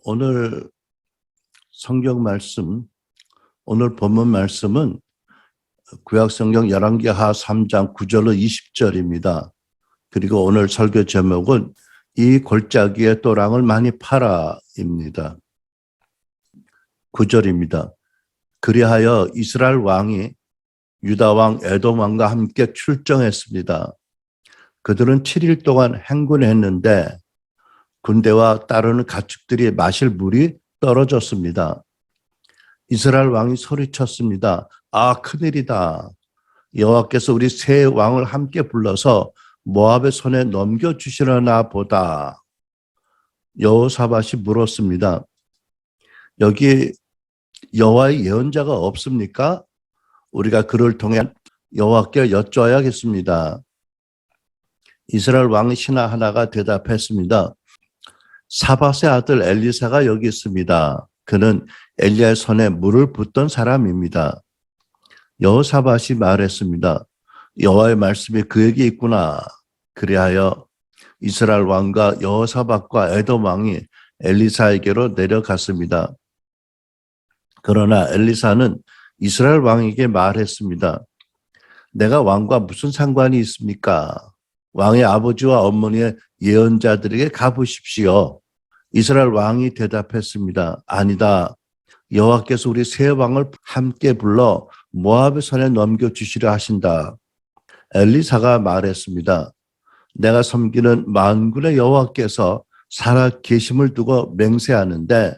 오늘 성경 말씀, 오늘 본문 말씀은 구약성경 열왕기하 3장 9절로 20절입니다. 그리고 오늘 설교 제목은 이 골짜기에 또랑을 많이 팔아입니다. 9절입니다. 그리하여 이스라엘 왕이 유다 왕 에돔 왕과 함께 출정했습니다. 그들은 7일 동안 행군했는데 군대와 따르는 가축들이 마실 물이 떨어졌습니다. 이스라엘 왕이 소리쳤습니다. 아, 큰일이다. 여호와께서 우리 세 왕을 함께 불러서 모압의 손에 넘겨주시려나 보다. 여호사밧이 물었습니다. 여기 여호와의 예언자가 없습니까? 우리가 그를 통해 여호와께 여쭤야겠습니다. 이스라엘 왕 신하 하나가 대답했습니다. 사밧의 아들 엘리사가 여기 있습니다. 그는 엘리야의 손에 물을 붓던 사람입니다. 여호사밧이 말했습니다. 여호와의 말씀이 그에게 있구나. 그리하여 이스라엘 왕과 여호사밧과 에돔 왕이 엘리사에게로 내려갔습니다. 그러나 엘리사는 이스라엘 왕에게 말했습니다. 내가 왕과 무슨 상관이 있습니까? 왕의 아버지와 어머니의 예언자들에게 가보십시오. 이스라엘 왕이 대답했습니다. 아니다. 여호와께서 우리 세 왕을 함께 불러 모압의 손에 넘겨주시려 하신다. 엘리사가 말했습니다. 내가 섬기는 만군의 여호와께서 살아 계심을 두고 맹세하는데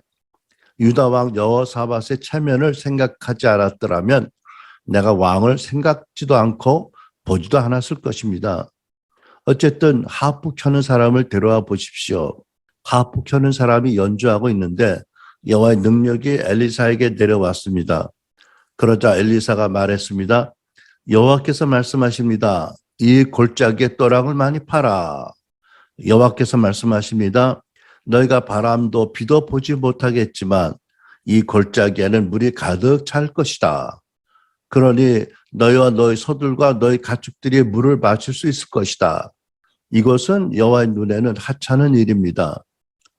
유다 왕 여호사밧의 체면을 생각하지 않았더라면 내가 왕을 생각지도 않고 보지도 않았을 것입니다. 어쨌든 하프 켜는 사람을 데려와 보십시오. 하프 켜는 사람이 연주하고 있는데 여호와의 능력이 엘리사에게 내려왔습니다. 그러자 엘리사가 말했습니다. 여호와께서 말씀하십니다. 이 골짜기에 또랑을 많이 팔아. 여호와께서 말씀하십니다. 너희가 바람도 비도 보지 못하겠지만 이 골짜기에는 물이 가득 찰 것이다. 그러니 너희와 너희 소들과 너희 가축들이 물을 마실 수 있을 것이다. 이것은 여호와의 눈에는 하찮은 일입니다.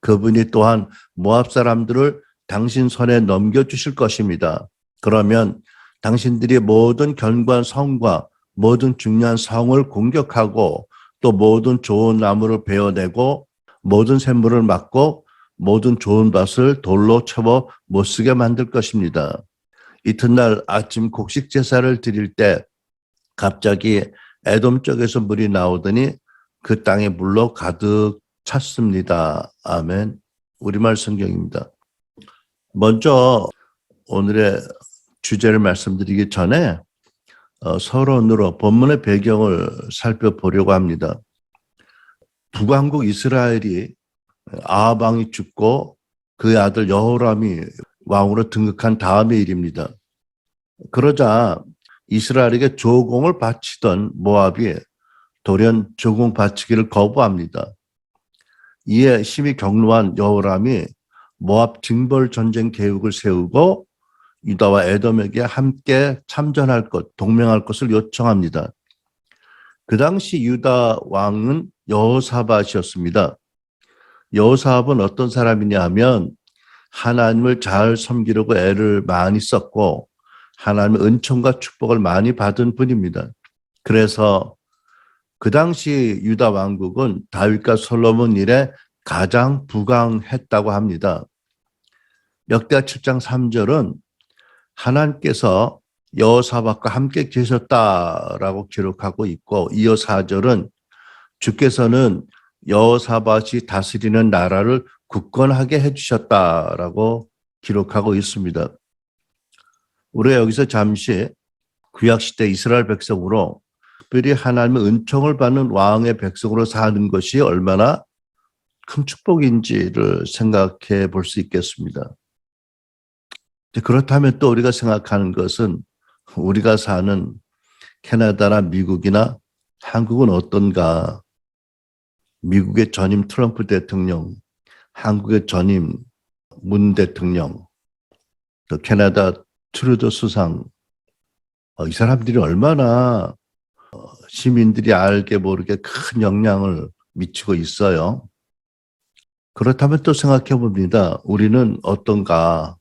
그분이 또한 모압 사람들을 당신 손에 넘겨주실 것입니다. 그러면 당신들이 모든 견고한 성과 모든 중요한 성을 공격하고 또 모든 좋은 나무를 베어내고 모든 샘물을 막고 모든 좋은 밭을 돌로 쳐버 못쓰게 만들 것입니다. 이튿날 아침 곡식 제사를 드릴 때 갑자기 에돔 쪽에서 물이 나오더니 그 땅에 물로 가득 찼습니다. 아멘. 우리말 성경입니다. 먼저 오늘의 주제를 말씀드리기 전에 서론으로 본문의 배경을 살펴보려고 합니다. 북왕국 이스라엘이 아합 왕이 죽고 그의 아들 여호람이 왕으로 등극한 다음의 일입니다. 그러자 이스라엘에게 조공을 바치던 모압이 돌연 조공 바치기를 거부합니다. 이에 심히 격노한 여호람이 모압 징벌 전쟁 계획을 세우고 유다와 에돔에게 함께 참전할 것, 동맹할 것을 요청합니다. 그 당시 유다 왕은 여호사밧이었습니다. 여호사밧은 어떤 사람이냐 하면 하나님을 잘 섬기려고 애를 많이 썼고 하나님의 은총과 축복을 많이 받은 분입니다. 그래서 그 당시 유다 왕국은 다윗과 솔로몬 이래 가장 부강했다고 합니다. 역대하 7장 3절은 하나님께서 여호사밧과 함께 계셨다라고 기록하고 있고 이어 4절은 주께서는 여호사밧이 다스리는 나라를 굳건하게 해주셨다라고 기록하고 있습니다. 우리가 여기서 잠시 구약시대 이스라엘 백성으로 특별히 하나님의 은총을 받는 왕의 백성으로 사는 것이 얼마나 큰 축복인지를 생각해 볼 수 있겠습니다. 그렇다면 또 우리가 생각하는 것은 우리가 사는 캐나다나 미국이나 한국은 어떤가? 미국의 전임 트럼프 대통령, 한국의 전임 문 대통령, 또 캐나다 트루도 수상, 이 사람들이 얼마나 시민들이 알게 모르게 큰 영향을 미치고 있어요. 그렇다면 또 생각해 봅니다. 우리는 어떤가?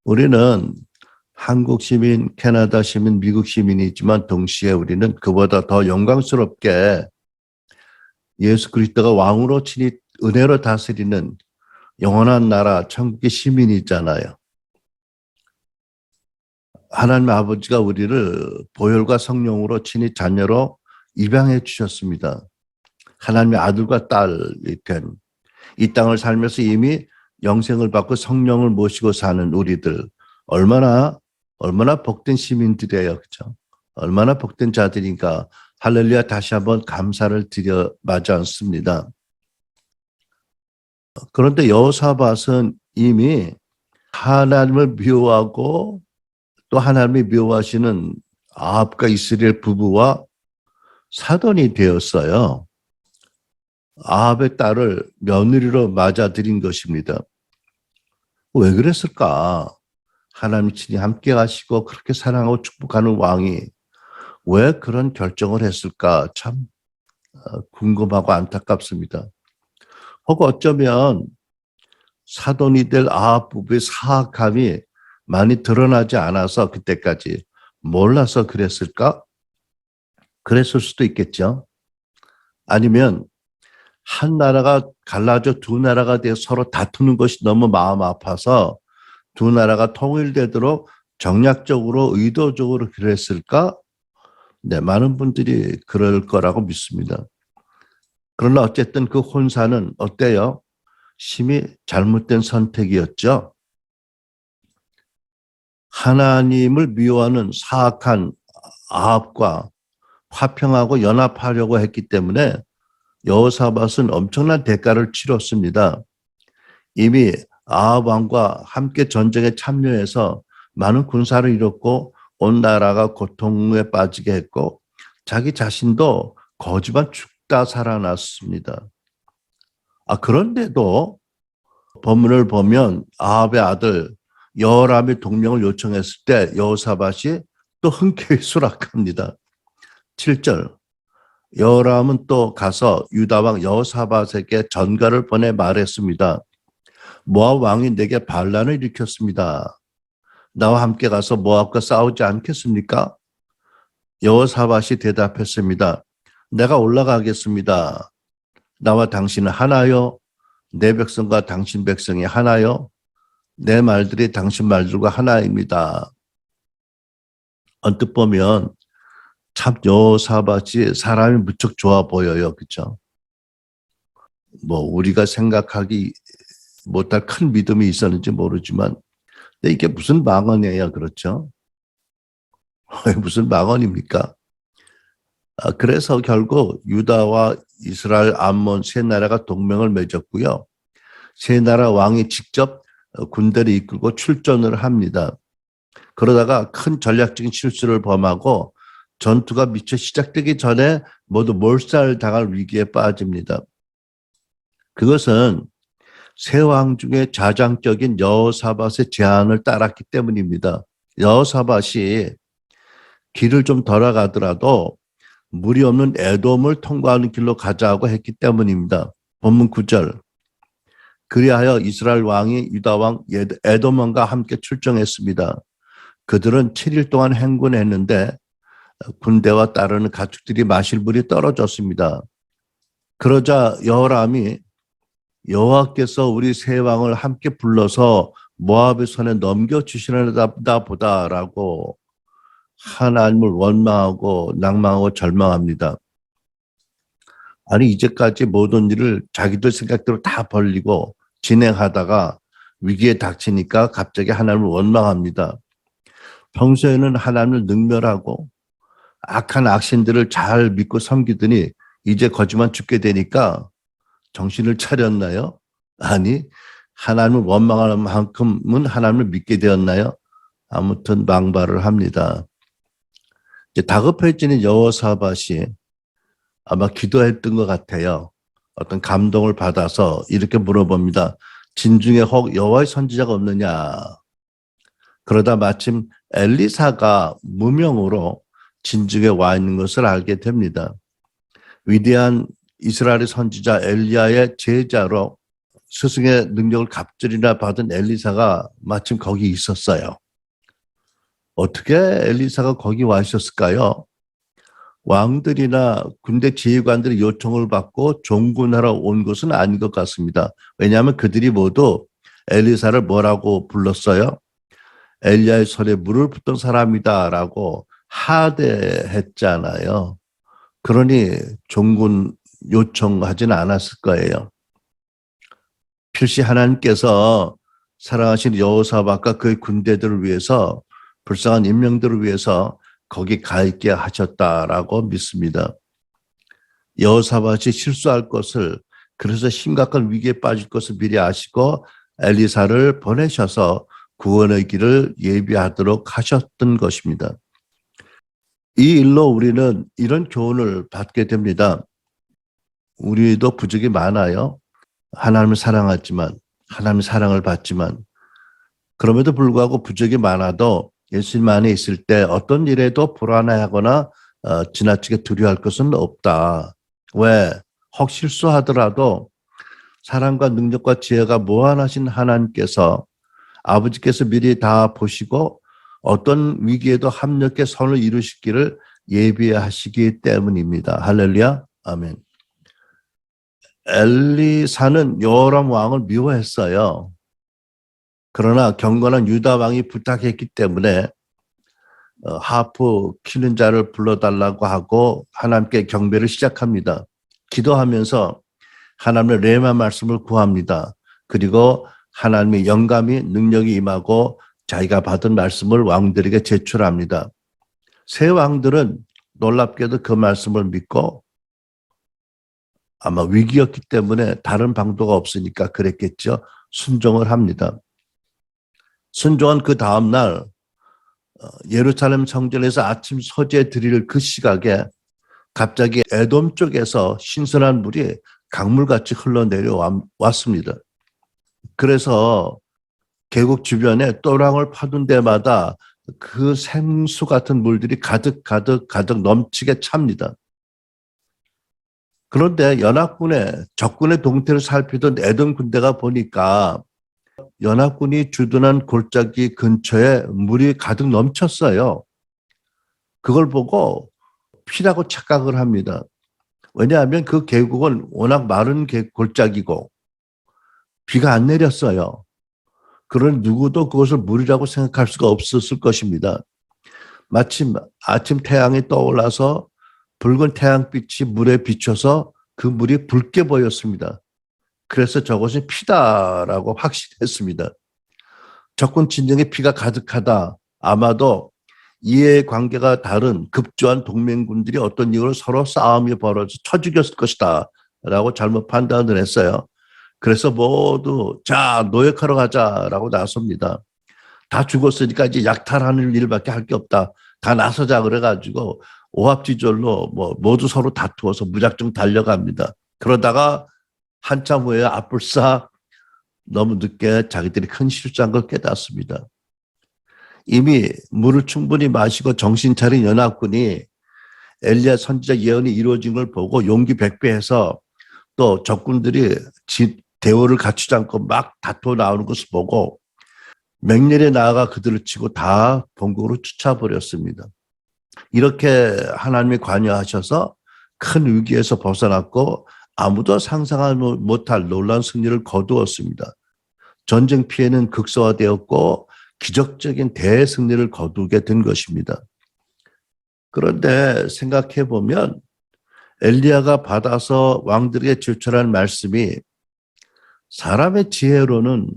우리는 한국 시민, 캐나다 시민, 미국 시민이지만 동시에 우리는 그보다 더 영광스럽게 예수 그리스도가 왕으로 친히 은혜로 다스리는 영원한 나라 천국의 시민이잖아요. 하나님 아버지가 우리를 보혈과 성령으로 친히 자녀로 입양해 주셨습니다. 하나님의 아들과 딸이 된 이 땅을 살면서 이미 영생을 받고 성령을 모시고 사는 우리들 얼마나 복된 시민들이에요. 그렇죠? 얼마나 복된 자들인가. 할렐루야. 다시 한번 감사를 드려 마지 않습니다. 그런데 여호사밧은 이미 하나님을 미워하고 또 하나님이 미워하시는 아합과 이스라엘 부부와 사돈이 되었어요. 아합의 딸을 며느리로 맞아들인 것입니다. 왜 그랬을까? 하나님이 친히 함께 하시고 그렇게 사랑하고 축복하는 왕이 왜 그런 결정을 했을까? 참 궁금하고 안타깝습니다. 혹 어쩌면 사돈이 될 아합 부부의 사악함이 많이 드러나지 않아서 그때까지 몰라서 그랬을까? 그랬을 수도 있겠죠. 아니면 한 나라가 갈라져 두 나라가 되어 서로 다투는 것이 너무 마음 아파서 두 나라가 통일되도록 정략적으로 의도적으로 그랬을까? 네, 많은 분들이 그럴 거라고 믿습니다. 그러나 어쨌든 그 혼사는 어때요? 심히 잘못된 선택이었죠. 하나님을 미워하는 사악한 아합과 화평하고 연합하려고 했기 때문에 여호사밧은 엄청난 대가를 치렀습니다. 이미 아합 왕과 함께 전쟁에 참여해서 많은 군사를 잃었고 온 나라가 고통에 빠지게 했고 자기 자신도 거지만 죽다 살아났습니다. 그런데도 본문을 보면 아합의 아들 여호람이 동명을 요청했을 때 여호사밧이 또 흔쾌히 수락합니다. 7절 여호람은 또 가서 유다 왕 여호사밧에게 전가를 보내 말했습니다. 모압 왕이 내게 반란을 일으켰습니다. 나와 함께 가서 모압과 싸우지 않겠습니까? 여호사밧이 대답했습니다. 내가 올라가겠습니다. 나와 당신은 하나요? 내 백성과 당신 백성이 하나요? 내 말들이 당신 말들과 하나입니다. 언뜻 보면 참 여호사밧이 사람이 무척 좋아 보여요. 그렇죠? 뭐 우리가 생각하기 못할 큰 믿음이 있었는지 모르지만 이게 무슨 망언이에요. 그렇죠? 무슨 망언입니까? 그래서 결국 유다와 이스라엘, 암몬 세 나라가 동맹을 맺었고요. 세 나라 왕이 직접 군대를 이끌고 출전을 합니다. 그러다가 큰 전략적인 실수를 범하고 전투가 미처 시작되기 전에 모두 몰살당할 위기에 빠집니다. 그것은 세 왕 중에 자장적인 여호사밧의 제안을 따랐기 때문입니다. 여호사밧이 길을 좀 돌아가더라도 물이 없는 에돔을 통과하는 길로 가자고 했기 때문입니다. 본문 9절. 그리하여 이스라엘 왕이 유다 왕 에돔 왕과 함께 출정했습니다. 그들은 7일 동안 행군했는데 군대와 따르는 가축들이 마실 물이 떨어졌습니다. 그러자 여호람이 여호와께서 우리 세 왕을 함께 불러서 모압의 손에 넘겨주시려다 보다라고 하나님을 원망하고 낭망하고 절망합니다. 아니 이제까지 모든 일을 자기들 생각대로 다 벌리고 진행하다가 위기에 닥치니까 갑자기 하나님을 원망합니다. 평소에는 하나님을 능멸하고 악한 악신들을 잘 믿고 섬기더니 이제 거지만 죽게 되니까 정신을 차렸나요? 아니 하나님을 원망하는 만큼은 하나님을 믿게 되었나요? 아무튼 망발을 합니다. 이제 다급해지는 여호사밧이 아마 기도했던 것 같아요. 어떤 감동을 받아서 이렇게 물어봅니다. 진중에 혹 여호와의 선지자가 없느냐? 그러다 마침 엘리사가 무명으로 진중에 와 있는 것을 알게 됩니다. 위대한 이스라엘의 선지자 엘리야의 제자로 스승의 능력을 갑절이나 받은 엘리사가 마침 거기 있었어요. 어떻게 엘리사가 거기 와 있었을까요? 왕들이나 군대 지휘관들의 요청을 받고 종군하러 온 것은 아닌 것 같습니다. 왜냐하면 그들이 모두 엘리사를 뭐라고 불렀어요? 엘리야의 손에 물을 붓던 사람이다라고 하대했잖아요. 그러니 종군 요청하지는 않았을 거예요. 필시 하나님께서 사랑하신 여호사밧과 그의 군대들을 위해서 불쌍한 인명들을 위해서 거기 가 있게 하셨다라고 믿습니다. 여호사밧이 실수할 것을, 그래서 심각한 위기에 빠질 것을 미리 아시고 엘리사를 보내셔서 구원의 길을 예비하도록 하셨던 것입니다. 이 일로 우리는 이런 교훈을 받게 됩니다. 우리도 부족이 많아요. 하나님을 사랑하지만, 하나님의 사랑을 받지만, 그럼에도 불구하고 부족이 많아도 예수님 안에 있을 때 어떤 일에도 불안해하거나 지나치게 두려워할 것은 없다. 왜? 혹 실수하더라도 사랑과 능력과 지혜가 무한하신 하나님께서, 아버지께서 미리 다 보시고 어떤 위기에도 합력해 선을 이루시기를 예비하시기 때문입니다. 할렐루야. 아멘. 엘리사는 여호람 왕을 미워했어요. 그러나 경건한 유다 왕이 부탁했기 때문에 하프 키는 자를 불러달라고 하고 하나님께 경배를 시작합니다. 기도하면서 하나님의 레마 말씀을 구합니다. 그리고 하나님의 영감이 능력이 임하고 자기가 받은 말씀을 왕들에게 제출합니다. 세 왕들은 놀랍게도 그 말씀을 믿고, 아마 위기였기 때문에 다른 방도가 없으니까 그랬겠죠. 순종을 합니다. 순종한 그 다음날 예루살렘 성전에서 아침 소재 드릴 그 시각에 갑자기 에돔 쪽에서 신선한 물이 강물같이 흘러내려왔습니다. 그래서 계곡 주변에 또랑을 파둔 데마다 그 생수 같은 물들이 가득 넘치게 찹니다. 그런데 연합군의 적군의 동태를 살피던 에돔 군대가 보니까 연합군이 주둔한 골짜기 근처에 물이 가득 넘쳤어요. 그걸 보고 피라고 착각을 합니다. 왜냐하면 그 계곡은 워낙 마른 골짜기고 비가 안 내렸어요. 그런 누구도 그것을 물이라고 생각할 수가 없었을 것입니다. 마침 아침 태양이 떠올라서 붉은 태양빛이 물에 비춰서 그 물이 붉게 보였습니다. 그래서 저것이 피다라고 확신했습니다. 적군 진영에 피가 가득하다. 아마도 이해관계가 다른 급조한 동맹군들이 어떤 이유로 서로 싸움이 벌어져 쳐 죽였을 것이다 라고 잘못 판단을 했어요. 그래서 모두 자 노역하러 가자라고 나섭니다. 다 죽었으니까 이제 약탈하는 일밖에 할 게 없다. 다 나서자 그래가지고 오합지졸로 모두 서로 다투어서 무작정 달려갑니다. 그러다가 한참 후에 아뿔싸 너무 늦게 자기들이 큰 실수한 걸 깨닫습니다. 이미 물을 충분히 마시고 정신 차린 연합군이 엘리야 선지자 예언이 이루어진 걸 보고 용기 백배해서 또 적군들이 대오를 갖추지 않고 막 다투어 나오는 것을 보고 맹렬히 나아가 그들을 치고 다 본국으로 쫓아버렸습니다. 이렇게 하나님이 관여하셔서 큰 위기에서 벗어났고 아무도 상상하지 못할 놀라운 승리를 거두었습니다. 전쟁 피해는 극소화되었고 기적적인 대승리를 거두게 된 것입니다. 그런데 생각해 보면 엘리야가 받아서 왕들에게 제출한 말씀이 사람의 지혜로는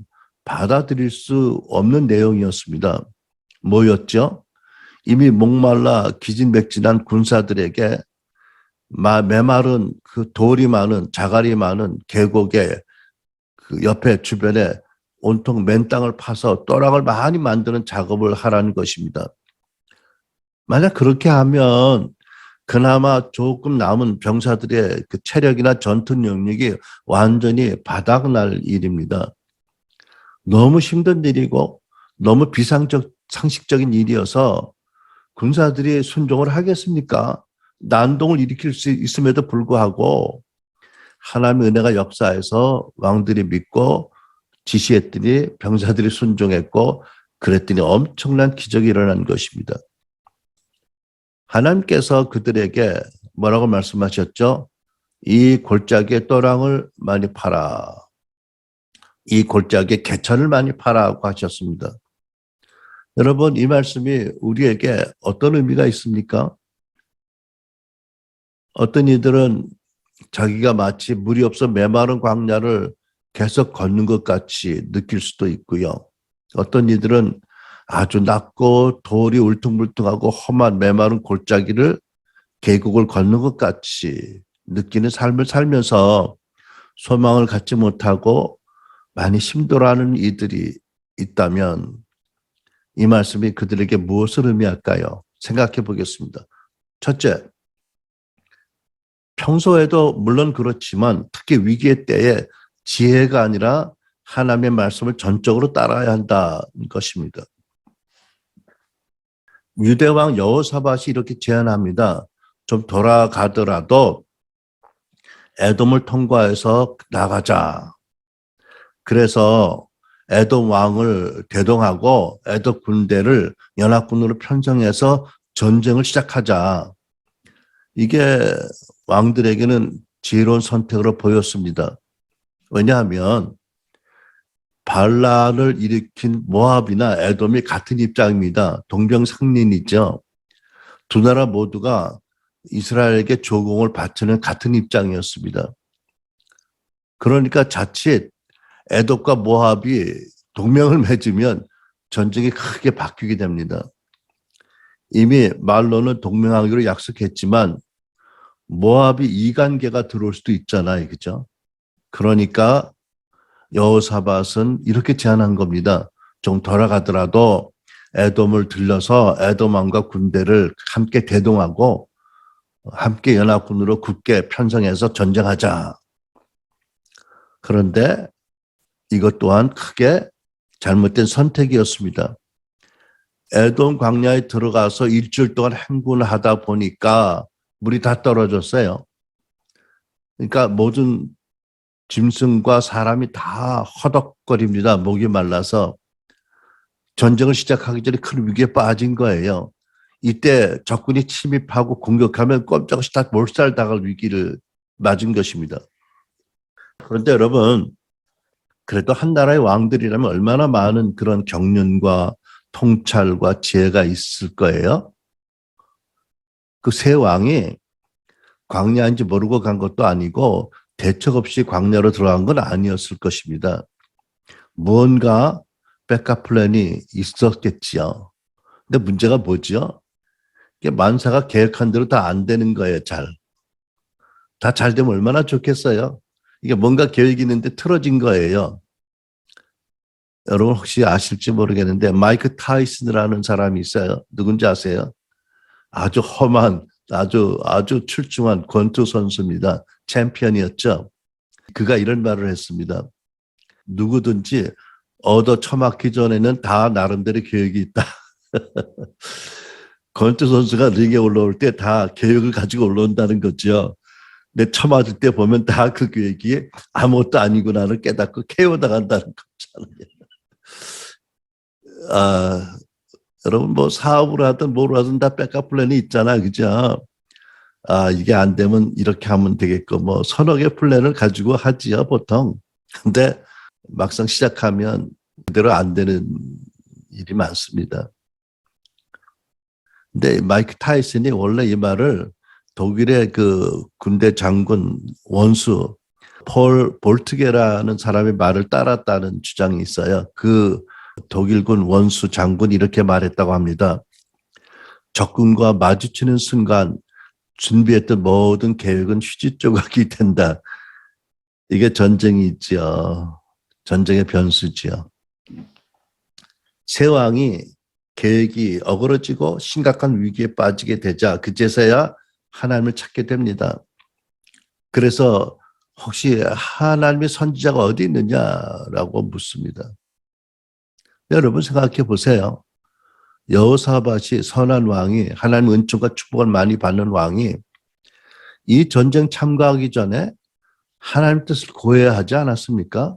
받아들일 수 없는 내용이었습니다. 뭐였죠? 이미 목말라 기진맥진한 군사들에게 메마른 그 돌이 많은 자갈이 많은 계곡의 그 옆에 주변에 온통 맨 땅을 파서 또랑을 많이 만드는 작업을 하라는 것입니다. 만약 그렇게 하면 그나마 조금 남은 병사들의 그 체력이나 전투 능력이 완전히 바닥날 일입니다. 너무 힘든 일이고 너무 상식적인 일이어서 군사들이 순종을 하겠습니까? 난동을 일으킬 수 있음에도 불구하고 하나님의 은혜가 역사해서 왕들이 믿고 지시했더니 병사들이 순종했고 그랬더니 엄청난 기적이 일어난 것입니다. 하나님께서 그들에게 뭐라고 말씀하셨죠? 이 골짜기에 또랑을 많이 팔아. 이 골짜기에 개천을 많이 팔아라고 하셨습니다. 여러분, 이 말씀이 우리에게 어떤 의미가 있습니까? 어떤 이들은 자기가 마치 물이 없어 메마른 광야를 계속 걷는 것 같이 느낄 수도 있고요. 어떤 이들은 아주 낮고 돌이 울퉁불퉁하고 험한 메마른 골짜기를 계곡을 걷는 것 같이 느끼는 삶을 살면서 소망을 갖지 못하고 많이 힘들어하는 이들이 있다면 이 말씀이 그들에게 무엇을 의미할까요? 생각해 보겠습니다. 첫째, 평소에도 물론 그렇지만 특히 위기의 때에 지혜가 아니라 하나님의 말씀을 전적으로 따라야 한다는 것입니다. 유대왕 여호사밧이 이렇게 제안합니다. 좀 돌아가더라도 에돔을 통과해서 나가자. 그래서 에돔 왕을 대동하고 에돔 군대를 연합군으로 편성해서 전쟁을 시작하자. 이게 왕들에게는 지혜로운 선택으로 보였습니다. 왜냐하면 반란을 일으킨 모압이나 에돔이 같은 입장입니다. 동병상련이죠. 두 나라 모두가 이스라엘에게 조공을 바치는 같은 입장이었습니다. 그러니까 자칫 에돔과 모압이 동맹을 맺으면 전쟁이 크게 바뀌게 됩니다. 이미 말로는 동맹하기로 약속했지만 모압이 이간계가 들어올 수도 있잖아요. 그죠? 그러니까 여호사밧은 이렇게 제안한 겁니다. 좀 돌아가더라도 에돔을 들러서 에돔 왕과 군대를 함께 대동하고 함께 연합군으로 굳게 편성해서 전쟁하자. 그런데 이것 또한 크게 잘못된 선택이었습니다. 에돔 광야에 들어가서 일주일 동안 행군을 하다 보니까 물이 다 떨어졌어요. 그러니까 모든 짐승과 사람이 다 허덕거립니다. 목이 말라서 전쟁을 시작하기 전에 큰 위기에 빠진 거예요. 이때 적군이 침입하고 공격하면 꼼짝없이 다 몰살당할 위기를 맞은 것입니다. 그런데 여러분, 그래도 한 나라의 왕들이라면 얼마나 많은 그런 경륜과 통찰과 지혜가 있을 거예요. 그 세 왕이 광야인지 모르고 간 것도 아니고 대책 없이 광야로 들어간 건 아니었을 것입니다. 무언가 백업 플랜이 있었겠지요. 근데 문제가 뭐죠? 이게 만사가 계획한 대로 다 안 되는 거예요, 잘. 다 잘 되면 얼마나 좋겠어요? 이게 뭔가 계획이 있는데 틀어진 거예요. 여러분 혹시 아실지 모르겠는데 마이크 타이슨이라는 사람이 있어요. 누군지 아세요? 아주 험한, 아주 출중한 권투 선수입니다. 챔피언이었죠. 그가 이런 말을 했습니다. 누구든지 얻어 처맞기 전에는 다 나름대로 계획이 있다. 권투 선수가 링에 올라올 때 다 계획을 가지고 올라온다는 거죠. 근데 처맞을 때 보면 다 그 계획이 아무것도 아니구나를 깨닫고 KO 당한다는 거잖아요. 여러분 뭐 사업을 하든 뭘 하든 다 백업 플랜이 있잖아, 그죠? 이게 안 되면 이렇게 하면 되겠고 뭐 서너 개 플랜을 가지고 하지요 보통. 근데 막상 시작하면 그대로 안 되는 일이 많습니다. 근데 마이크 타이슨이 원래 이 말을 독일의 그 군대 장군 원수 폴 볼트게라는 사람의 말을 따랐다는 주장이 있어요. 그 독일군 원수 장군이 이렇게 말했다고 합니다. 적군과 마주치는 순간 준비했던 모든 계획은 휴지 조각이 된다. 이게 전쟁이지요. 전쟁의 변수지요. 세 왕이 계획이 어그러지고 심각한 위기에 빠지게 되자 그제서야 하나님을 찾게 됩니다. 그래서 혹시 하나님의 선지자가 어디 있느냐라고 묻습니다. 여러분 생각해 보세요. 여호사밧이 선한 왕이 하나님 은총과 축복을 많이 받는 왕이 이 전쟁 참가하기 전에 하나님 뜻을 구해야 하지 않았습니까?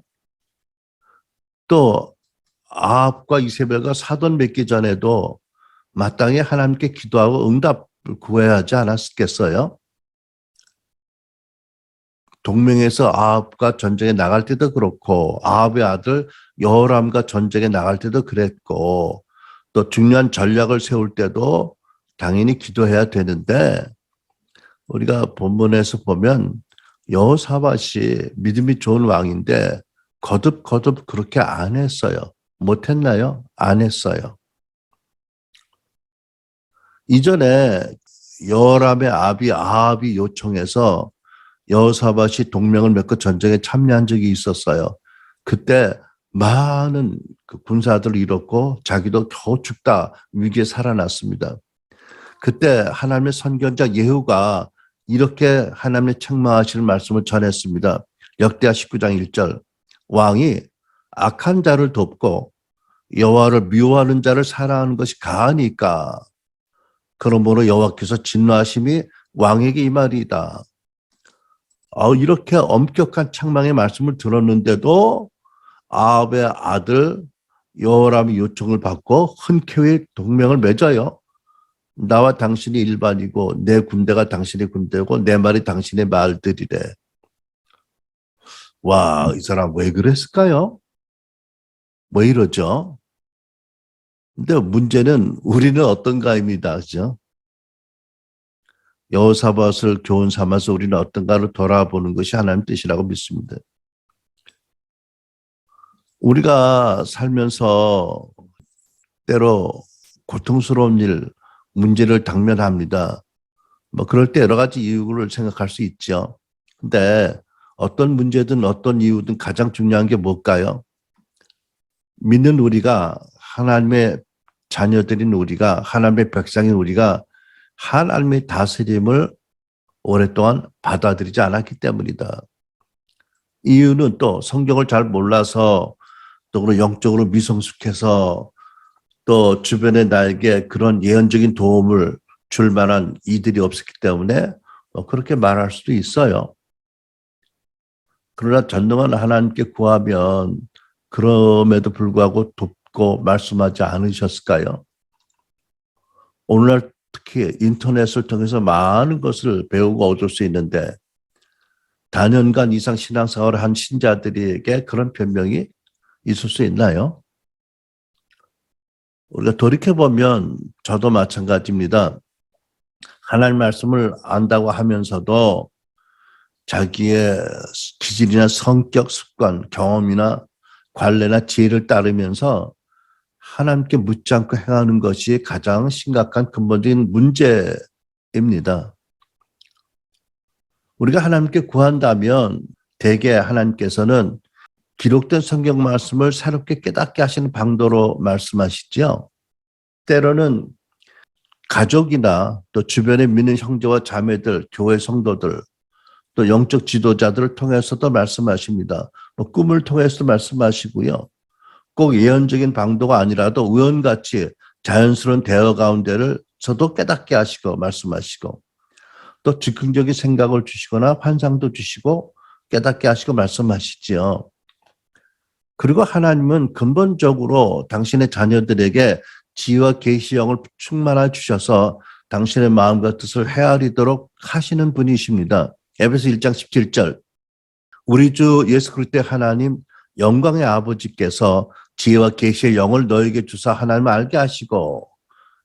또 아합과 이세벨과 사돈 맺기 전에도 마땅히 하나님께 기도하고 응답을 구해야 하지 않았겠어요? 동맹에서 아합과 전쟁에 나갈 때도 그렇고 아합의 아들 여호람과 전쟁에 나갈 때도 그랬고 또 중요한 전략을 세울 때도 당연히 기도해야 되는데 우리가 본문에서 보면 여호사밧이 믿음이 좋은 왕인데 거듭거듭 그렇게 안 했어요. 못했나요? 안 했어요. 이전에 여호람의 아비 아합이 요청해서 여호사밧이 동맹을 맺고 전쟁에 참여한 적이 있었어요. 그때 많은 그 군사들을 잃었고 자기도 겨우 죽다 위기에 살아났습니다. 그때 하나님의 선견자 예후가 이렇게 하나님의 책망하시는 말씀을 전했습니다. 역대하 19장 1절 왕이 악한 자를 돕고 여호와를 미워하는 자를 사랑하는 것이 가하니까 그러므로 여호와께서 진노하심이 왕에게 이 말이다. 이렇게 엄격한 책망의 말씀을 들었는데도 아합의 아들 여호람이 요청을 받고 흔쾌히 동맹을 맺어요. 나와 당신이 일반이고 내 군대가 당신의 군대고 내 말이 당신의 말들이래. 와, 이 사람 왜 그랬을까요? 왜 이러죠? 근데 문제는 우리는 어떤가입니다. 그죠? 여호사밧을 교훈 삼아서 우리는 어떤가를 돌아보는 것이 하나님 뜻이라고 믿습니다. 우리가 살면서 때로 고통스러운 일, 문제를 당면합니다. 뭐 그럴 때 여러 가지 이유를 생각할 수 있죠. 근데 어떤 문제든 어떤 이유든 가장 중요한 게 뭘까요? 믿는 우리가 하나님의 자녀들인 우리가 하나님의 백성인 우리가 하나님의 다스림을 오랫동안 받아들이지 않았기 때문이다. 이유는 또 성경을 잘 몰라서 또 영적으로 미성숙해서 또 주변에 나에게 그런 예언적인 도움을 줄 만한 이들이 없었기 때문에 그렇게 말할 수도 있어요. 그러나 전능한 하나님께 구하면 그럼에도 불구하고 돕고 말씀하지 않으셨을까요? 오늘날 특히 인터넷을 통해서 많은 것을 배우고 얻을 수 있는데 다년간 이상 신앙생활을 한 신자들에게 그런 변명이 있을 수 있나요? 우리가 돌이켜보면 저도 마찬가지입니다. 하나님 말씀을 안다고 하면서도 자기의 기질이나 성격, 습관, 경험이나 관례나 지혜를 따르면서 하나님께 묻지 않고 행하는 것이 가장 심각한 근본적인 문제입니다. 우리가 하나님께 구한다면 대개 하나님께서는 기록된 성경 말씀을 새롭게 깨닫게 하시는 방도로 말씀하시죠. 때로는 가족이나 또 주변에 믿는 형제와 자매들, 교회 성도들, 또 영적 지도자들을 통해서도 말씀하십니다. 꿈을 통해서도 말씀하시고요. 꼭 예언적인 방도가 아니라도 우연같이 자연스러운 대화 가운데를 저도 깨닫게 하시고 말씀하시고 또 즉흥적인 생각을 주시거나 환상도 주시고 깨닫게 하시고 말씀하시지요. 그리고 하나님은 근본적으로 당신의 자녀들에게 지혜와 계시형을 충만하게 주셔서 당신의 마음과 뜻을 헤아리도록 하시는 분이십니다. 에베소 1장 17절 우리 주 예수 그리스도의 하나님 영광의 아버지께서 지혜와 계시의 영을 너에게 주사 하나님을 알게 하시고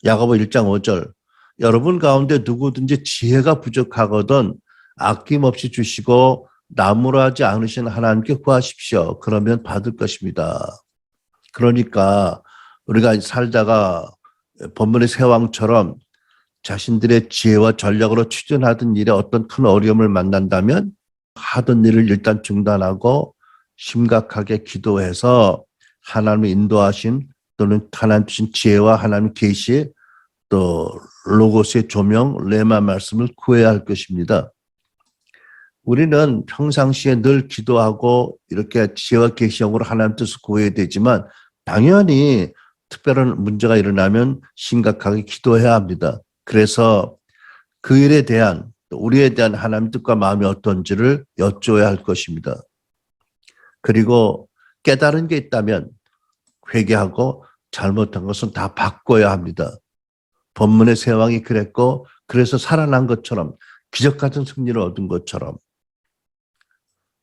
야고보 1장 5절 여러분 가운데 누구든지 지혜가 부족하거든 아낌없이 주시고 나무라지 않으신 하나님께 구하십시오. 그러면 받을 것입니다. 그러니까 우리가 살다가 본문의 새 왕처럼 자신들의 지혜와 전략으로 추진하던 일에 어떤 큰 어려움을 만난다면 하던 일을 일단 중단하고 심각하게 기도해서 하나님의 인도하신 또는 하나님 주신 지혜와 하나님 계시 또 로고스의 조명 레마 말씀을 구해야 할 것입니다. 우리는 평상시에 늘 기도하고 이렇게 지혜와 계시형으로 하나님 뜻을 구해야 되지만 당연히 특별한 문제가 일어나면 심각하게 기도해야 합니다. 그래서 그 일에 대한 또 우리에 대한 하나님 뜻과 마음이 어떤지를 여쭤야 할 것입니다. 그리고 깨달은 게 있다면 회개하고 잘못한 것은 다 바꿔야 합니다. 본문의 세 왕이 그랬고 그래서 살아난 것처럼 기적 같은 승리를 얻은 것처럼.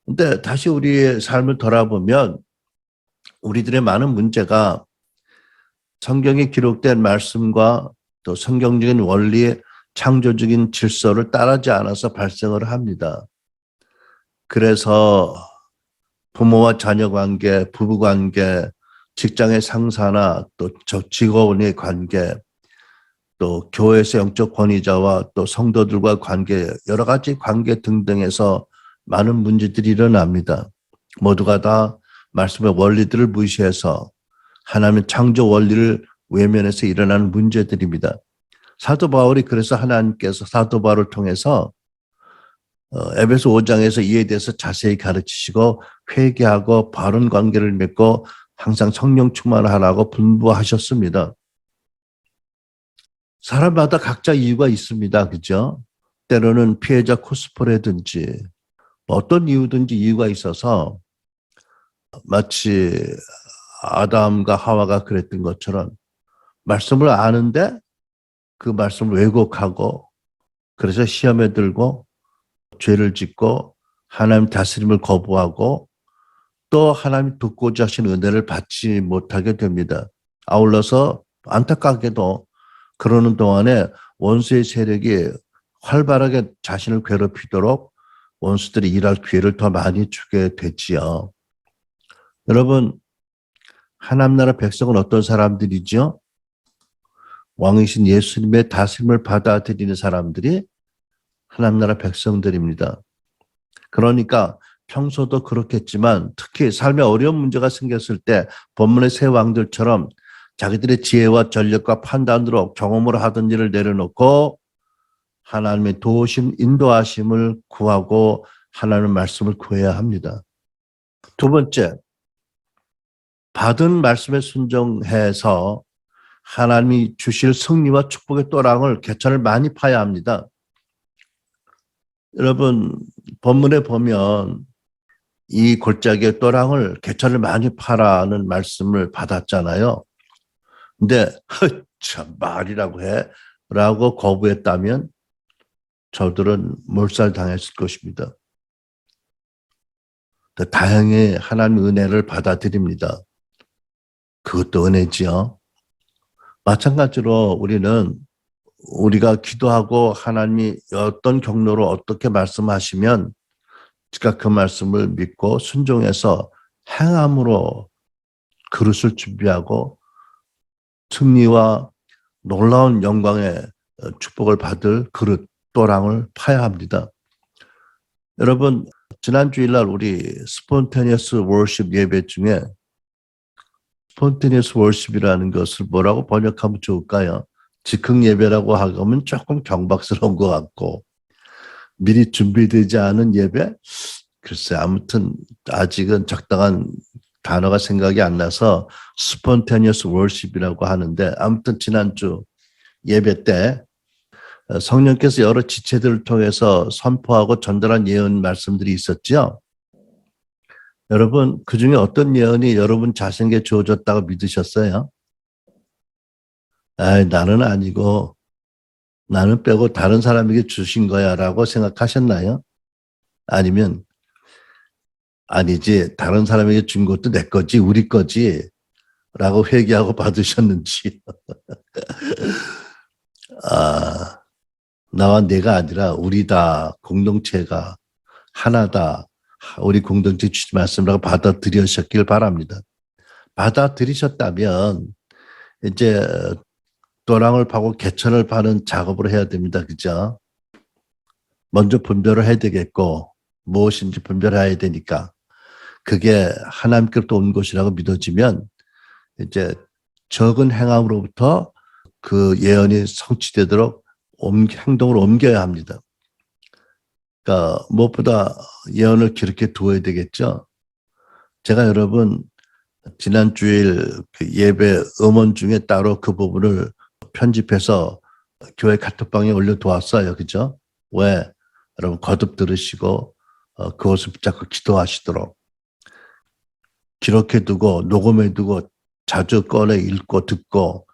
근데 다시 우리의 삶을 돌아보면 우리들의 많은 문제가 성경에 기록된 말씀과 또 성경적인 원리의 창조적인 질서를 따르지 않아서 발생을 합니다. 그래서 부모와 자녀 관계, 부부 관계, 직장의 상사나 또 직원의 관계, 또 교회에서 영적 권위자와 또 성도들과 관계, 여러 가지 관계 등등에서 많은 문제들이 일어납니다. 모두가 다 말씀의 원리들을 무시해서 하나님의 창조 원리를 외면해서 일어나는 문제들입니다. 사도 바울이 그래서 하나님께서 사도 바울을 통해서 에베소 5장에서 이에 대해서 자세히 가르치시고 회개하고 바른 관계를 맺고 항상 성령 충만을 하라고 분부하셨습니다. 사람마다 각자 이유가 있습니다. 그죠? 때로는 피해자 코스프레든지 어떤 이유든지 이유가 있어서 마치 아담과 하와가 그랬던 것처럼 말씀을 아는데 그 말씀을 왜곡하고 그래서 시험에 들고 죄를 짓고 하나님 다스림을 거부하고 또 하나님 돕고자 하신 은혜를 받지 못하게 됩니다. 아울러서 안타깝게도 그러는 동안에 원수의 세력이 활발하게 자신을 괴롭히도록 원수들이 일할 기회를 더 많이 주게 됐지요. 여러분, 하나님 나라 백성은 어떤 사람들이죠? 왕이신 예수님의 다스림을 받아들이는 사람들이 하나님 나라 백성들입니다. 그러니까 평소도 그렇겠지만 특히 삶에 어려운 문제가 생겼을 때 본문의 세 왕들처럼 자기들의 지혜와 전력과 판단으로 경험으로 하던 일을 내려놓고 하나님의 도우심, 인도하심을 구하고 하나님의 말씀을 구해야 합니다. 두 번째, 받은 말씀에 순종해서 하나님이 주실 승리와 축복의 또랑을 개천을 많이 파야 합니다. 여러분, 본문에 보면 이 골짜기의 또랑을 개천을 많이 파라는 말씀을 받았잖아요. 근데 참 말이라고 해 라고 거부했다면 저들은 몰살당했을 것입니다. 다행히 하나님의 은혜를 받아들입니다. 그것도 은혜지요. 마찬가지로 우리가 기도하고 하나님이 어떤 경로로 어떻게 말씀하시면 제가 그 말씀을 믿고 순종해서 행함으로 그릇을 준비하고 승리와 놀라운 영광의 축복을 받을 그릇 또랑을 파야 합니다. 여러분, 지난 주일날 우리 스폰테니어스 월십 예배 중에 스폰테니어스 월십이라는 것을 뭐라고 번역하면 좋을까요? 즉흥 예배라고 하면 조금 경박스러운 것 같고 미리 준비되지 않은 예배? 글쎄 아무튼 아직은 적당한 단어가 생각이 안 나서 스폰테니어스 월십이라고 하는데 아무튼 지난주 예배 때 성령께서 여러 지체들을 통해서 선포하고 전달한 예언 말씀들이 있었죠. 여러분 그중에 어떤 예언이 여러분 자신에게 주어졌다고 믿으셨어요? 나는 아니고 나는 빼고 다른 사람에게 주신 거야 라고 생각하셨나요? 아니면 아니지 다른 사람에게 준 것도 내 거지 우리 거지 라고 회개하고 받으셨는지 나와 내가 아니라 우리다 공동체가 하나다 우리 공동체 주신 말씀이라고 받아들이셨길 바랍니다. 받아들이셨다면 이제 또랑을 파고 개천을 파는 작업을 해야 됩니다. 그죠? 먼저 분별을 해야 되겠고 무엇인지 분별해야 되니까 그게 하나님께로부터 온 것이라고 믿어지면 이제 적은 행함으로부터 그 예언이 성취되도록 행동으로 옮겨야 합니다. 그러니까 무엇보다 예언을 기록해 두어야 되겠죠. 제가 여러분 지난 주일 그 예배 음원 중에 따로 그 부분을 편집해서 교회 카톡방에 올려두었어요. 그죠? 왜? 여러분 거듭 들으시고 그것을 붙잡고 기도하시도록 기록해두고 녹음해두고 자주 꺼내 읽고 듣고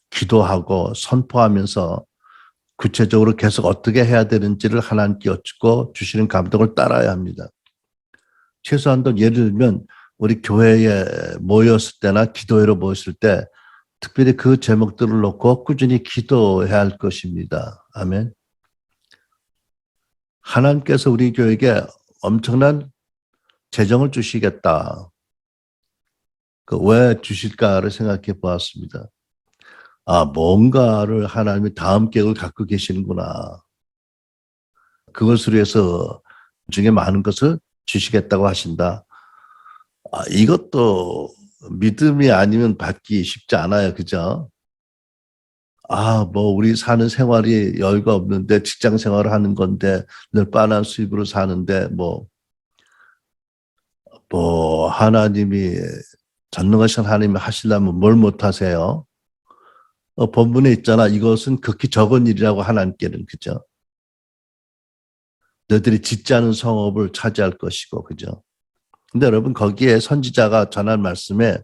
기도하고 선포하면서 구체적으로 계속 어떻게 해야 되는지를 하나님께 여쭙고 주시는 감동을 따라야 합니다. 최소한도 예를 들면 우리 교회에 모였을 때나 기도회로 모였을 때 특별히 그 제목들을 놓고 꾸준히 기도해야 할 것입니다. 아멘. 하나님께서 우리 교회에게 엄청난 재정을 주시겠다. 왜 주실까를 생각해 보았습니다. 뭔가를 하나님이 다음 계획을 갖고 계시는구나. 그것을 위해서 중에 많은 것을 주시겠다고 하신다. 이것도 믿음이 아니면 받기 쉽지 않아요. 그죠? 우리 사는 생활이 여유가 없는데 직장 생활을 하는 건데 늘 빤한 수입으로 사는데 하나님이 전능하신 하나님이 하시려면 뭘 못하세요? 본문에 있잖아. 이것은 극히 적은 일이라고 하나님께는. 그죠? 너희들이 짓지 않은 성읍을 차지할 것이고. 그죠? 근데 여러분 거기에 선지자가 전한 말씀에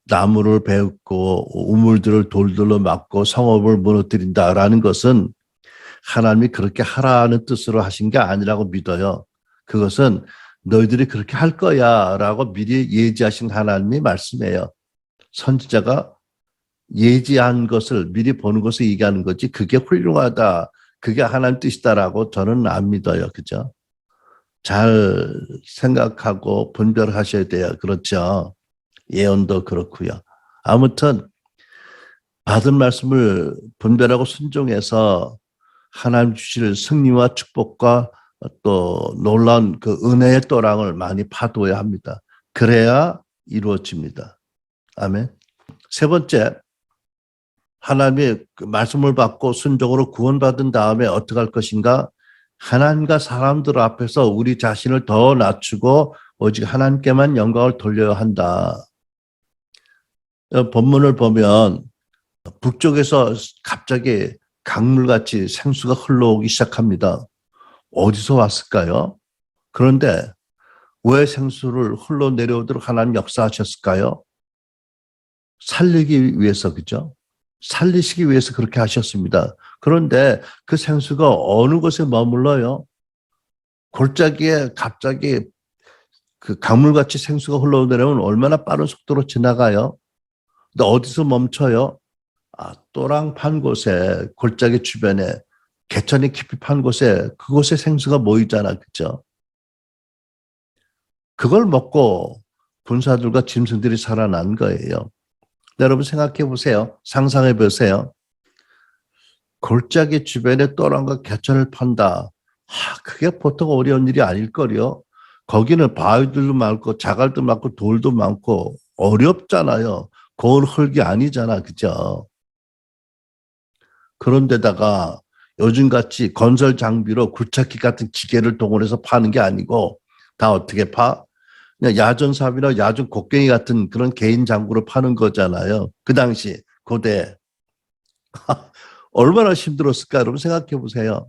나무를 베었고 우물들을 돌들로 막고 성읍을 무너뜨린다라는 것은 하나님이 그렇게 하라는 뜻으로 하신 게 아니라고 믿어요. 그것은 너희들이 그렇게 할 거야 라고 미리 예지하신 하나님의 말씀이에요. 선지자가 예지한 것을 미리 보는 것을 얘기하는 거지 그게 훌륭하다. 그게 하나님 뜻이다라고 저는 안 믿어요. 그죠? 잘 생각하고 분별하셔야 돼요. 그렇죠? 예언도 그렇고요. 아무튼 받은 말씀을 분별하고 순종해서 하나님 주실 승리와 축복과 또 놀라운 그 은혜의 또랑을 많이 파도해야 합니다. 그래야 이루어집니다. 아멘. 세 번째, 하나님의 그 말씀을 받고 순종으로 구원받은 다음에 어떻게 할 것인가? 하나님과 사람들 앞에서 우리 자신을 더 낮추고 오직 하나님께만 영광을 돌려야 한다. 본문을 보면 북쪽에서 갑자기 강물같이 생수가 흘러오기 시작합니다. 어디서 왔을까요? 그런데 왜 생수를 흘러내려오도록 하나님 역사하셨을까요? 살리기 위해서, 그죠? 살리시기 위해서 그렇게 하셨습니다. 그런데 그 생수가 어느 곳에 머물러요? 골짜기에 갑자기 그 강물같이 생수가 흘러내려오면 얼마나 빠른 속도로 지나가요? 근데 어디서 멈춰요? 또랑 판 곳에, 골짜기 주변에, 개천이 깊이 판 곳에, 그곳에 생수가 모이잖아. 그죠? 그걸 먹고 군사들과 짐승들이 살아난 거예요. 여러분 생각해 보세요. 상상해 보세요. 골짜기 주변에 또랑과 개천을 판다. 그게 보통 어려운 일이 아닐 거요. 거기는 바위들도 많고 자갈도 많고 돌도 많고 어렵잖아요. 고운 흙이 아니잖아. 그죠? 그런데다가 요즘같이 건설 장비로 굴착기 같은 기계를 동원해서 파는 게 아니고 다 어떻게 파? 그냥 야전삽이나 야전 곡괭이 같은 그런 개인 장구로 파는 거잖아요. 그 당시 고대. 얼마나 힘들었을까 여러분 생각해 보세요.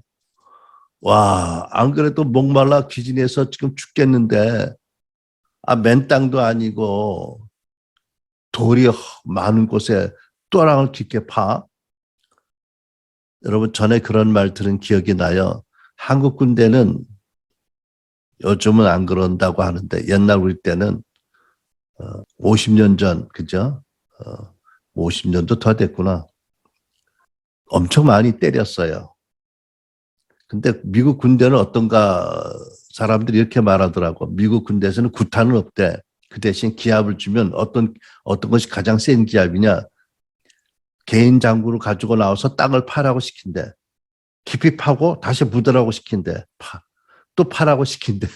와, 안 그래도 목말라 기진해서 지금 죽겠는데 맨 땅도 아니고 돌이 많은 곳에 또랑을 깊게 파. 여러분 전에 그런 말 들은 기억이 나요. 한국 군대는 요즘은 안 그런다고 하는데 옛날 우리 때는 50년 전, 그죠? 50년도 더 됐구나. 엄청 많이 때렸어요. 근데 미국 군대는 어떤가 사람들이 이렇게 말하더라고. 미국 군대에서는 구타는 없대. 그 대신 기합을 주면 어떤 것이 가장 센 기합이냐. 개인 장구를 가지고 나와서 땅을 파라고 시킨대. 깊이 파고 다시 묻으라고 시킨대. 또 파라고 시킨대.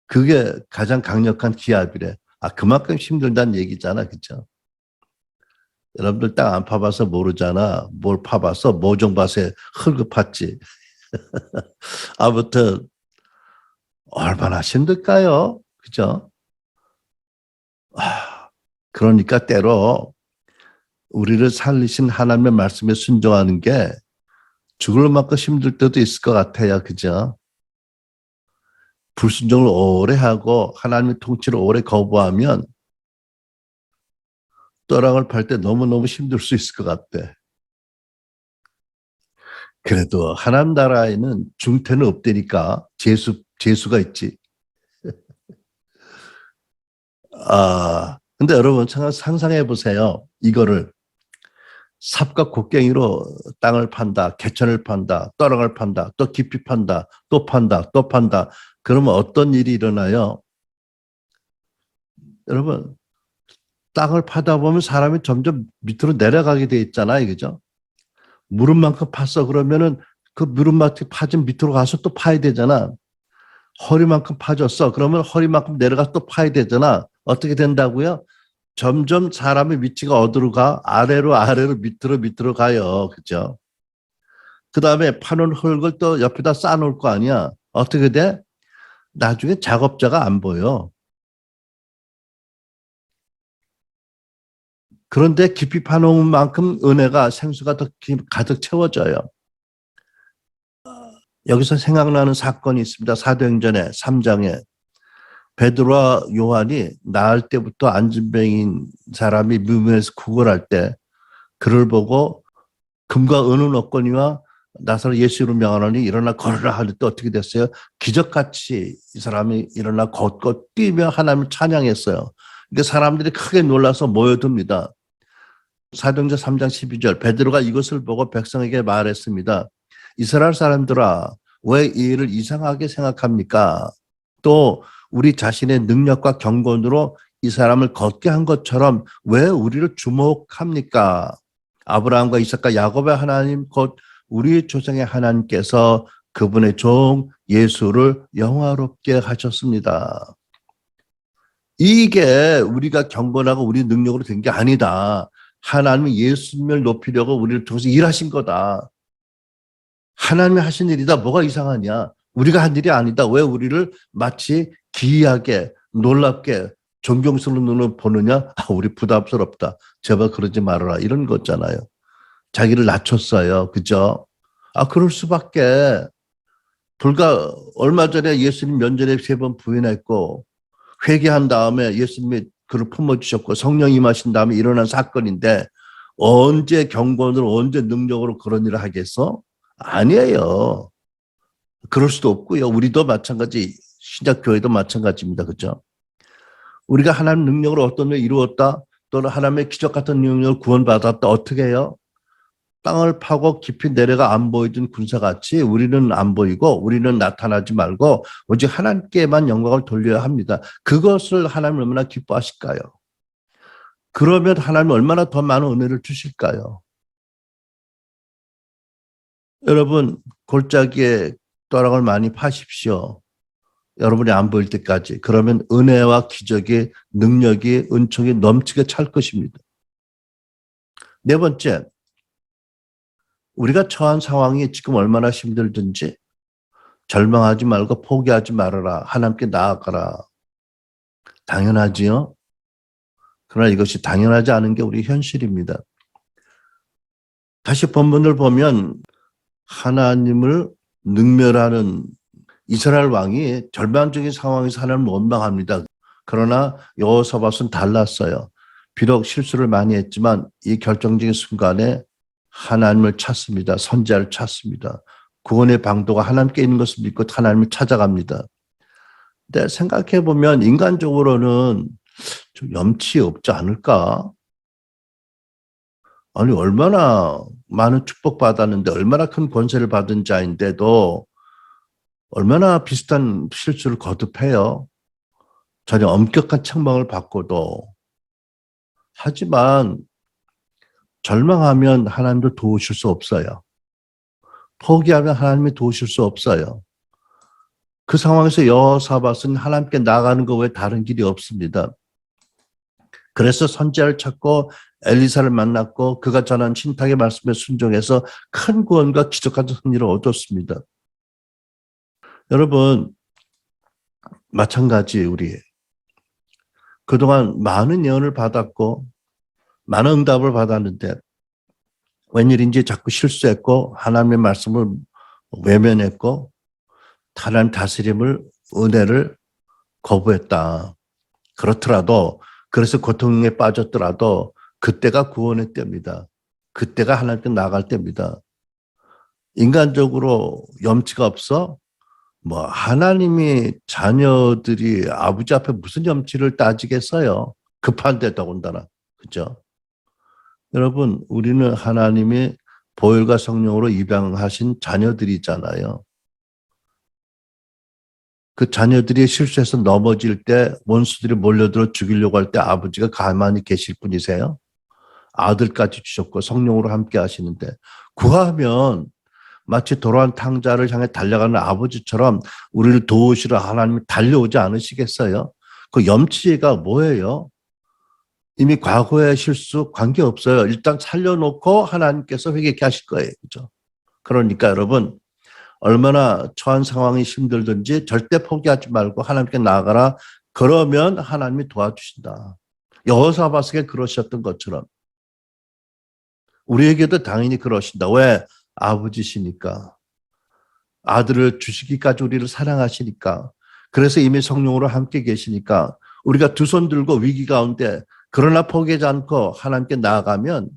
그게 가장 강력한 기합이래. 그만큼 힘들다는 얘기잖아. 그죠? 여러분들 땅 안 파봐서 모르잖아. 뭘 파봐서 모종밭에 흙을 팠지. 아무튼 얼마나 힘들까요? 그죠? 그러니까 때로 우리를 살리신 하나님의 말씀에 순종하는 게 죽을 만큼 힘들 때도 있을 것 같아요. 그죠? 불순종을 오래 하고 하나님의 통치를 오래 거부하면 떠랑을 팔 때 너무너무 힘들 수 있을 것 같아. 그래도 하나님 나라에는 중태는 없다니까 재수가 있지. 근데 여러분 상상해 보세요. 이거를 삽과 곡괭이로 땅을 판다, 개천을 판다, 떠랑을 판다, 또 깊이 판다, 또 판다, 또 판다. 그러면 어떤 일이 일어나요? 여러분, 땅을 파다 보면 사람이 점점 밑으로 내려가게 돼 있잖아요. 그죠? 무릎만큼 팠어. 그러면은 그 무릎만큼 파진 밑으로 가서 또 파야 되잖아. 허리만큼 파졌어. 그러면 허리만큼 내려가서 또 파야 되잖아. 어떻게 된다고요? 점점 사람의 위치가 어디로 가? 아래로 밑으로 가요. 그죠? 그 다음에 파는 흙을 또 옆에다 쌓아놓을 거 아니야. 어떻게 돼? 나중에 작업자가 안 보여. 그런데 깊이 파놓은 만큼 은혜가 생수가 더 가득 채워져요. 여기서 생각나는 사건이 있습니다. 사도행전에 3장에 베드로와 요한이 나을 때부터 안진뱅인 사람이 뮤면에서 구걸할 때 그를 보고 금과 은은 없거니와 나사로 예수 이름 명하노니 일어나 걸으라 할 때 어떻게 됐어요? 기적같이 이 사람이 일어나 걷고 뛰며 하나님을 찬양했어요. 그러니까 사람들이 크게 놀라서 모여듭니다. 사도행전 3장 12절 베드로가 이것을 보고 백성에게 말했습니다. 이스라엘 사람들아 왜 이 일을 이상하게 생각합니까? 또 우리 자신의 능력과 경건으로 이 사람을 걷게 한 것처럼 왜 우리를 주목합니까? 아브라함과 이삭과 야곱의 하나님 곧 우리 조상의 하나님께서 그분의 종 예수를 영화롭게 하셨습니다. 이게 우리가 경건하고 우리 능력으로 된 게 아니다. 하나님이 예수님을 높이려고 우리를 통해서 일하신 거다. 하나님이 하신 일이다. 뭐가 이상하냐? 우리가 한 일이 아니다. 왜 우리를 마치 기이하게 놀랍게 존경스러운 눈으로 보느냐? 우리 부담스럽다. 제발 그러지 말아라. 이런 거잖아요. 자기를 낮췄어요. 그죠? 그럴 수밖에. 불과 얼마 전에 예수님 면전에 3번 부인했고 회개한 다음에 예수님이 그를 품어주셨고 성령 임하신 다음에 일어난 사건인데 언제 경건으로 언제 능력으로 그런 일을 하겠어? 아니에요. 그럴 수도 없고요. 우리도 마찬가지 신약교회도 마찬가지입니다. 그죠? 우리가 하나님 능력으로 어떤 일을 이루었다 또는 하나님의 기적 같은 능력을 구원받았다. 어떻게 해요? 땅을 파고 깊이 내려가 안 보이던 군사같이 우리는 안 보이고 우리는 나타나지 말고 오직 하나님께만 영광을 돌려야 합니다. 그것을 하나님 얼마나 기뻐하실까요? 그러면 하나님 얼마나 더 많은 은혜를 주실까요? 여러분 골짜기에 또랑을 많이 파십시오. 여러분이 안 보일 때까지. 그러면 은혜와 기적의 능력이 은총이 넘치게 찰 것입니다. 4번째, 우리가 처한 상황이 지금 얼마나 힘들든지 절망하지 말고 포기하지 말아라. 하나님께 나아가라. 당연하지요. 그러나 이것이 당연하지 않은 게 우리 현실입니다. 다시 본문을 보면 하나님을 능멸하는 이스라엘 왕이 절망적인 상황에서 하나님을 원망합니다. 그러나 여호사밧은 달랐어요. 비록 실수를 많이 했지만 이 결정적인 순간에 하나님을 찾습니다. 선지자를 찾습니다. 구원의 방도가 하나님께 있는 것을 믿고 하나님을 찾아갑니다. 근데 생각해 보면 인간적으로는 좀 염치 없지 않을까? 아니 얼마나 많은 축복받았는데 얼마나 큰 권세를 받은 자인데도 얼마나 비슷한 실수를 거듭해요. 전혀 엄격한 책망을 받고도. 하지만 절망하면 하나님도 도우실 수 없어요. 포기하면 하나님이 도우실 수 없어요. 그 상황에서 여호사밧은 하나님께 나가는 것 외에 다른 길이 없습니다. 그래서 선지자를 찾고 엘리사를 만났고 그가 전한 신탁의 말씀에 순종해서 큰 구원과 기적 같은 승리를 얻었습니다. 여러분 마찬가지 우리 그동안 많은 예언을 받았고 많은 응답을 받았는데 웬일인지 자꾸 실수했고 하나님의 말씀을 외면했고 하나님 다스림을 은혜를 거부했다. 그렇더라도 그래서 고통에 빠졌더라도 그때가 구원의 때입니다. 그때가 하나님께 나갈 때입니다. 인간적으로 염치가 없어? 뭐 하나님이 자녀들이 아버지 앞에 무슨 염치를 따지겠어요? 급한데 더군다나. 그죠? 여러분, 우리는 하나님이 보혈과 성령으로 입양하신 자녀들이잖아요. 그 자녀들이 실수해서 넘어질 때 원수들이 몰려들어 죽이려고 할 때 아버지가 가만히 계실 분이세요? 아들까지 주셨고 성령으로 함께 하시는데 구하면 마치 돌아온 탕자를 향해 달려가는 아버지처럼 우리를 도우시러 하나님이 달려오지 않으시겠어요? 그 염치가 뭐예요? 이미 과거의 실수 관계없어요. 일단 살려놓고 하나님께서 회개케 하실 거예요. 그죠? 그러니까 여러분, 얼마나 처한 상황이 힘들든지 절대 포기하지 말고 하나님께 나아가라. 그러면 하나님이 도와주신다. 여호사밧에게 그러셨던 것처럼 우리에게도 당연히 그러신다. 왜? 아버지시니까. 아들을 주시기까지 우리를 사랑하시니까. 그래서 이미 성령으로 함께 계시니까 우리가 두 손 들고 위기 가운데 그러나 포기하지 않고 하나님께 나아가면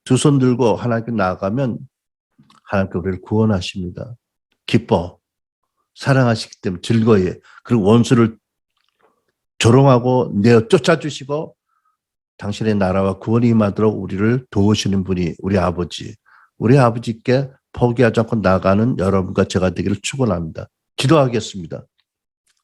두 손 들고 하나님께 나아가면 하나님께 우리를 구원하십니다. 기뻐. 사랑하시기 때문에 즐거워해. 그리고 원수를 조롱하고 내어 쫓아주시고 당신의 나라와 구원이 임하도록 우리를 도우시는 분이 우리 아버지. 우리 아버지께 포기하지 않고 나가는 여러분과 제가 되기를 축원합니다. 기도하겠습니다.